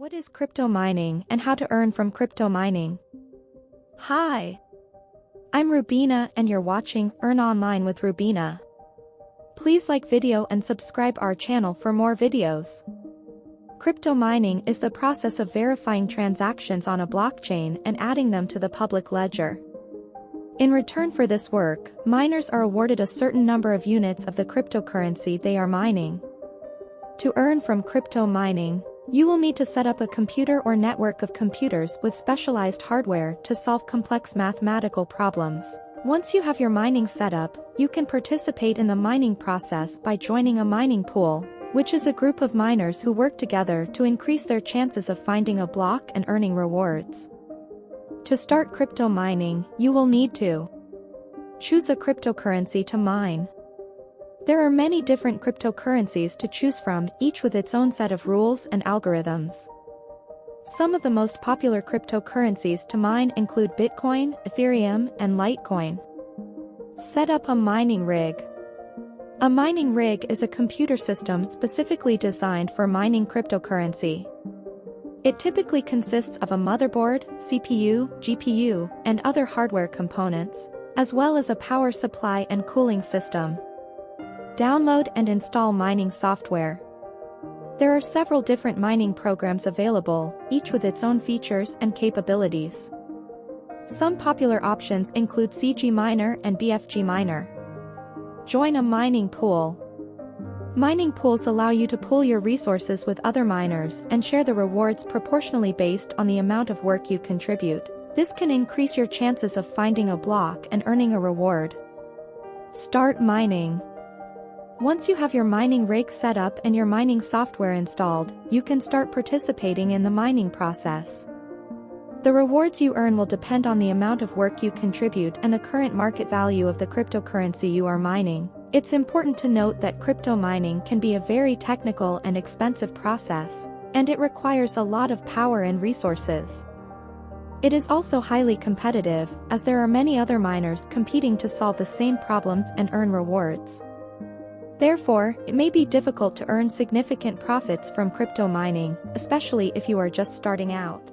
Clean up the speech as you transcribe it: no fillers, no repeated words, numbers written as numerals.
What is crypto mining and how to earn from crypto mining? Hi! I'm Rubina and you're watching Earn Online with Rubina. Please like video and subscribe our channel for more videos. Crypto mining is the process of verifying transactions on a blockchain and adding them to the public ledger. In return for this work, miners are awarded a certain number of units of the cryptocurrency they are mining. To earn from crypto mining, you will need to set up a computer or network of computers with specialized hardware to solve complex mathematical problems. Once you have your mining set up, you can participate in the mining process by joining a mining pool, which is a group of miners who work together to increase their chances of finding a block and earning rewards. To start crypto mining, you will need to choose a cryptocurrency to mine. There are many different cryptocurrencies to choose from, each with its own set of rules and algorithms. Some of the most popular cryptocurrencies to mine include Bitcoin, Ethereum, and Litecoin. Set up a mining rig. A mining rig is a computer system specifically designed for mining cryptocurrency. It typically consists of a motherboard, CPU, GPU, and other hardware components, as well as a power supply and cooling system. Download and install mining software. There are several different mining programs available, each with its own features and capabilities. Some popular options include CG Miner and BFG Miner. Join a mining pool. Mining pools allow you to pool your resources with other miners and share the rewards proportionally based on the amount of work you contribute. This can increase your chances of finding a block and earning a reward. Start mining. Once you have your mining rig set up and your mining software installed, you can start participating in the mining process. The rewards you earn will depend on the amount of work you contribute and the current market value of the cryptocurrency you are mining. It's important to note that crypto mining can be a very technical and expensive process, and it requires a lot of power and resources. It is also highly competitive, as there are many other miners competing to solve the same problems and earn rewards. Therefore, it may be difficult to earn significant profits from crypto mining, especially if you are just starting out.